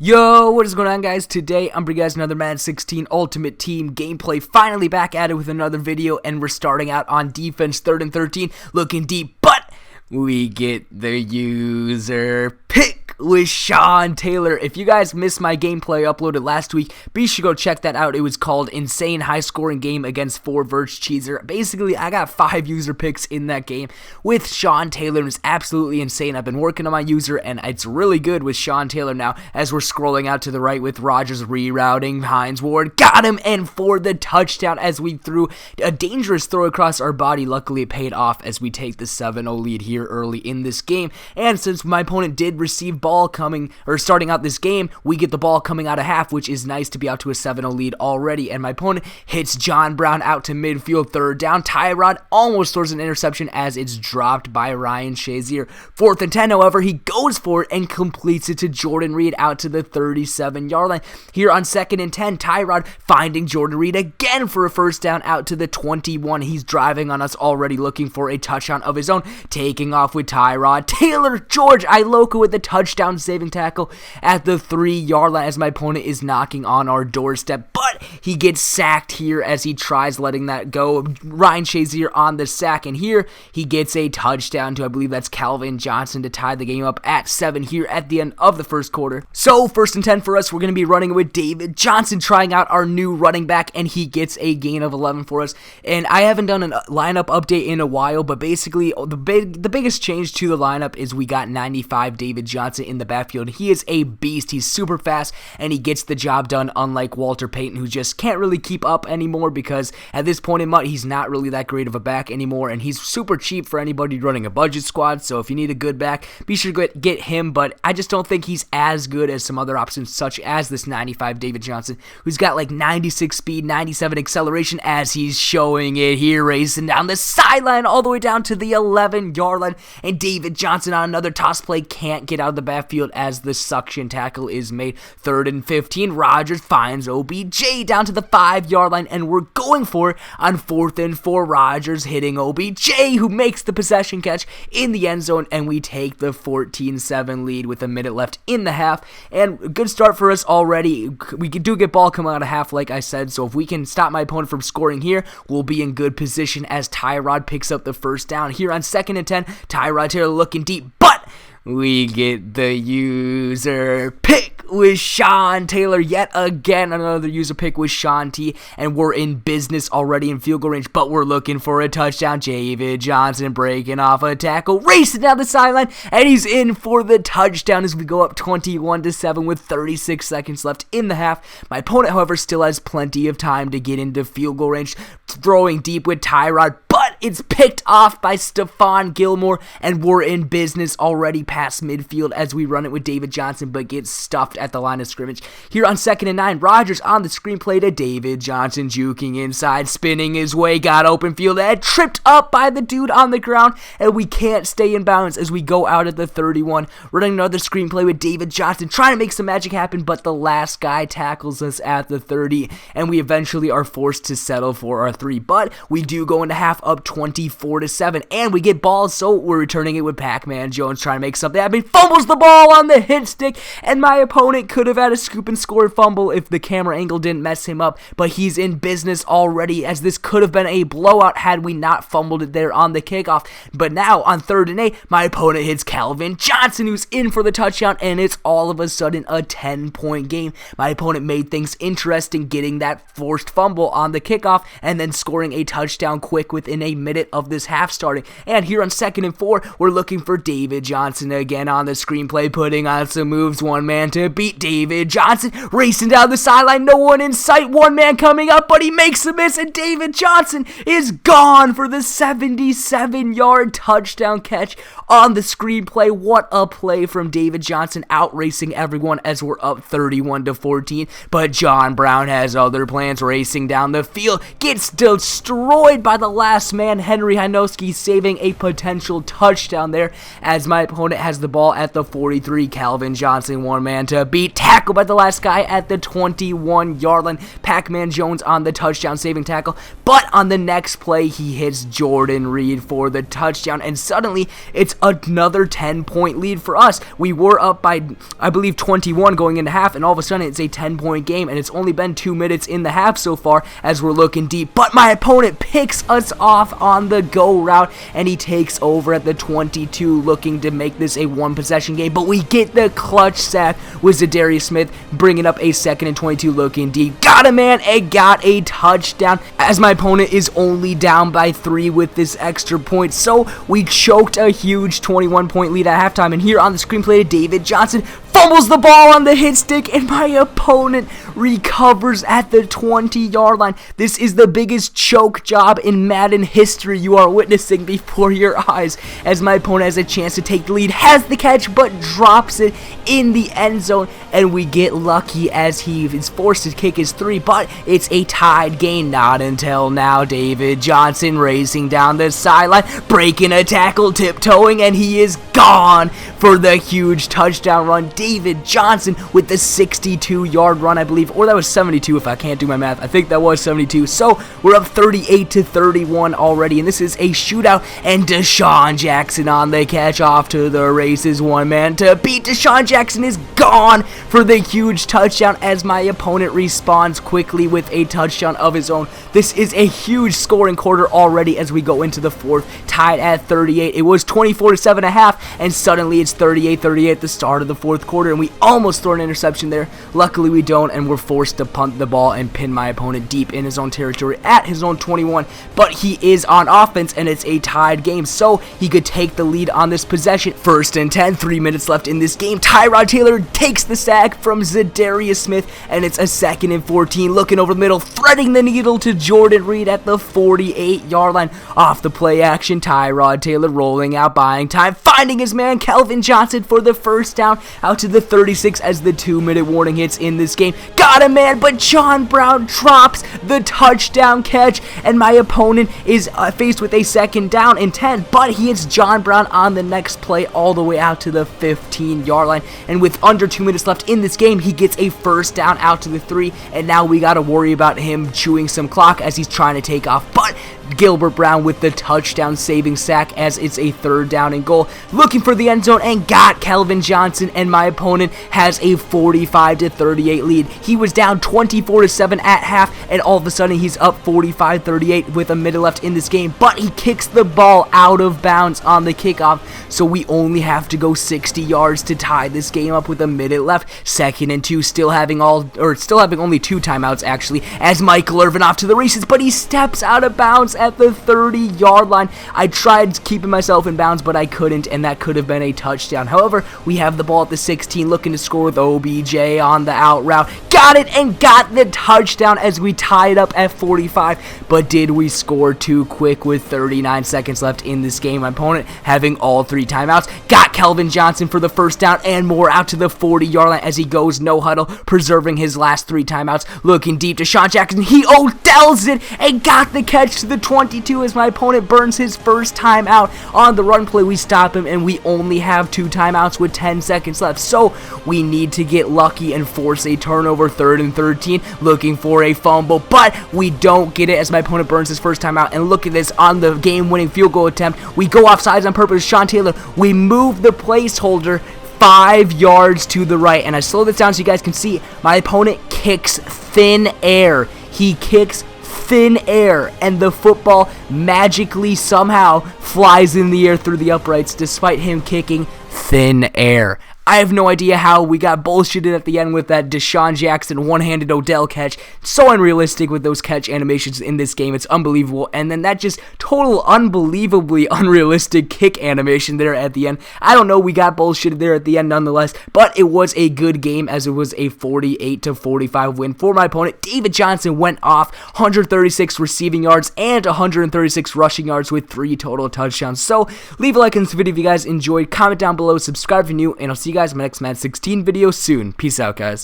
Yo, what is going on, guys? Today I'm bringing you guys another Madden 16 Ultimate Team gameplay. Finally back at it with another video, and we're starting out on defense, 3rd and 13, looking deep, but we get the user pick with Sean Taylor. If you guys missed my gameplay uploaded last week, be sure to go check that out. It was called Insane High Scoring Game against 4 Verge Cheeser. Basically, I got 5 user picks in that game with Sean Taylor. It was absolutely insane. I've been working on my user, and it's really good with Sean Taylor now as we're scrolling out to the right with Rodgers rerouting. Hines Ward got him, and for the touchdown as we threw a dangerous throw across our body. Luckily, it paid off as we take the 7-0 lead here early in this game. And since my opponent did receive ball starting out this game, we get the ball coming out of half, which is nice to be out to a 7-0 lead already. And my opponent hits John Brown out to midfield, 3rd down. Tyrod almost throws an interception as it's dropped by Ryan Shazier. 4th and 10, however, he goes for it and completes it to Jordan Reed out to the 37-yard line. Here on 2nd and 10, Tyrod finding Jordan Reed again for a 1st down out to the 21. He's driving on us already, looking for a touchdown of his own, taking off with Tyrod Taylor. George Iloka with the touchdown saving tackle at the 3-yard line as my opponent is knocking on our doorstep, but he gets sacked here as he tries letting that go. Ryan Shazier on the sack, and here he gets a touchdown to, I believe that's Calvin Johnson, to tie the game up at 7 here at the end of the first quarter. So 1st and 10 for us. We're going to be running with David Johnson, trying out our new running back, and he gets a gain of 11 for us. And I haven't done a lineup update in a while, but basically the biggest change to the lineup is we got 95 David Johnson in the backfield. He is a beast. He's super fast, and he gets the job done, unlike Walter Payton, who just can't really keep up anymore because at this point in MUT, he's not really that great of a back anymore, and he's super cheap for anybody running a budget squad. So if you need a good back, be sure to get him, but I just don't think he's as good as some other options, such as this 95 David Johnson, who's got like 96 speed, 97 acceleration, as he's showing it here, racing down the sideline all the way down to the 11-yard line, and David Johnson on another toss play can't get out of the backfield as the suction tackle is made. 3rd and 15, Rodgers finds OBJ down to the 5-yard line, and we're going for it on 4th and 4. Rodgers hitting OBJ, who makes the possession catch in the end zone, and we take the 14-7 lead with a minute left in the half. And a good start for us already. We do get ball coming out of half, like I said, so if we can stop my opponent from scoring here, we'll be in good position as Tyrod picks up the 1st down. Here on 2nd and 10, Tyrod Taylor looking deep, but we get the user pick with Sean Taylor. Yet again, another user pick with Sean T. And we're in business already in field goal range, but we're looking for a touchdown. David Johnson breaking off a tackle, racing down the sideline, and he's in for the touchdown as we go up 21-7 with 36 seconds left in the half. My opponent, however, still has plenty of time to get into field goal range, throwing deep with Tyrod, but it's picked off by Stephon Gilmore, and we're in business already past midfield as we run it with David Johnson, but gets stuffed at the line of scrimmage. Here on 2nd and 9, Rodgers on the screenplay to David Johnson, juking inside, spinning his way, got open field, and tripped up by the dude on the ground, and we can't stay in bounds as we go out at the 31. Running another screenplay with David Johnson, trying to make some magic happen, but the last guy tackles us at the 30, and we eventually are forced to settle for our 3. But we do go into half up 24-7, and we get balls, so we're returning it with Pac-Man Jones trying to make something happen. Fumbles the ball on the hit stick, and my opponent could have had a scoop and score fumble if the camera angle didn't mess him up, but he's in business already, as this could have been a blowout had we not fumbled it there on the kickoff. But now on 3rd and 8, my opponent hits Calvin Johnson, who's in for the touchdown, and it's all of a sudden a 10-point game. My opponent made things interesting, getting that forced fumble on the kickoff and then scoring a touchdown quick within a minute of this half starting. And here on 2nd and 4, we're looking for David Johnson again on the screenplay, putting on some moves, one man to beat. David Johnson racing down the sideline, no one in sight, one man coming up, but he makes a miss, and David Johnson is gone for the 77-yard touchdown catch on the screenplay. What a play from David Johnson, out racing everyone as we're up 31-14, but John Brown has other plans, racing down the field, gets destroyed by the last man man Henry Hinoski saving a potential touchdown there as my opponent has the ball at the 43. Calvin Johnson, one man to beat, tackled by the last guy at the 21-yard line. Pac-Man Jones on the touchdown saving tackle, but on the next play he hits Jordan Reed for the touchdown, and suddenly it's another 10-point lead for us. We were up by, I believe, 21 going into half, and all of a sudden it's a 10-point game, and it's only been 2 minutes in the half so far as we're looking deep, but my opponent picks us off on the go route, and he takes over at the 22, looking to make this a one-possession game, but we get the clutch sack with Zadarius Smith, bringing up a 2nd and 22, looking deep. Got him, man, and got a touchdown as my opponent is only down by 3 with this extra point, so we choked a huge 21-point lead at halftime, and here on the screenplay, David Johnson fumbles the ball on the hit stick, and my opponent recovers at the 20-yard line. This is the biggest choke job in Madden history you are witnessing before your eyes as my opponent has a chance to take the lead, has the catch, but drops it in the end zone, and we get lucky as he is forced to kick his 3, but it's a tied game. Not until now. David Johnson racing down the sideline, breaking a tackle, tiptoeing, and he is gone for the huge touchdown run. David Johnson with the 62-yard run, I believe, or that was 72 if I can't do my math. I think that was 72. So we're up 38-31 already, and this is a shootout, and Deshaun Jackson on the catch, off to the races, one man to beat. Deshaun Jackson is gone for the huge touchdown as my opponent responds quickly with a touchdown of his own. This is a huge scoring quarter already as we go into the fourth, tied at 38. It was 24-7 at half, and suddenly it's 38-38 at the start of the fourth quarter, and we almost throw an interception there. Luckily we don't, and we're forced to punt the ball and pin my opponent deep in his own territory at his own 21, but he is on offense, and it's a tied game, so he could take the lead on this possession. 1st and 10, 3 minutes left in this game. Tyrod Taylor takes the sack from Zadarius Smith, and it's a 2nd and 14, looking over the middle, threading the needle to Jordan Reed at the 48-yard line. Off the play action, Tyrod Taylor rolling out, buying time, finding his man Calvin Johnson for the first down out to the 36 as the 2-minute warning hits in this game. Got him, man, but John Brown drops the touchdown catch, and my opponent is faced with a 2nd down and 10, but he hits John Brown on the next play all the way out to the 15-yard line, and with under 2 minutes left in this game, he gets a 1st down out to the 3, and now we got to worry about him chewing some clock as he's trying to take off, but Gilbert Brown with the touchdown saving sack as it's a 3rd down and goal, looking for the end zone, and got Calvin Johnson, and my opponent has a 45-38 lead. He was down 24-7 at half, and all of a sudden he's up 45-38 with a minute left in this game, but he kicks the ball out of bounds on the kickoff, so we only have to go 60 yards to tie this game up with a minute left. 2nd and 2, still having only 2 timeouts actually, as Michael Irvin off to the races, but he steps out of bounds at the 30-yard line. I tried keeping myself in bounds, but I couldn't, and that could have been a touchdown. However, we have the ball at the 16, looking to score with OBJ on the out route. Got it, and got the touchdown as we tie it up at 45, but did we score too quick with 39 seconds left in this game? My opponent having all 3 timeouts. Got Calvin Johnson for the 1st down and more out to the 40-yard line as he goes no huddle, preserving his last 3 timeouts. Looking deep, Deshaun Jackson, he Odells it and got the catch to the 22 as my opponent burns his 1st timeout. On the run play, we stop him, and we only have 2 timeouts with 10 seconds left, so we need to get lucky and force a turnover. 3rd and 13, looking for a fumble, but we don't get it as my opponent burns his 1st timeout. And look at this, on the game-winning field goal attempt, we go offsides on purpose. Sean Taylor, we move the placeholder 5 yards to the right, and I slow this down so you guys can see. My opponent kicks thin air. He kicks thin air, and the football magically somehow flies in the air through the uprights despite him kicking thin air. I have no idea how we got bullshitted at the end with that Deshaun Jackson one-handed Odell catch. So unrealistic with those catch animations in this game. It's unbelievable. And then that just total unbelievably unrealistic kick animation there at the end. I don't know, we got bullshitted there at the end nonetheless, but it was a good game as it was a 48-45 win for my opponent. David Johnson went off 136 receiving yards and 136 rushing yards with 3 total touchdowns. So leave a like on this video if you guys enjoyed. Comment down below, subscribe if you're new, and I'll see you guys in my next Madden 16 video soon. Peace out, guys.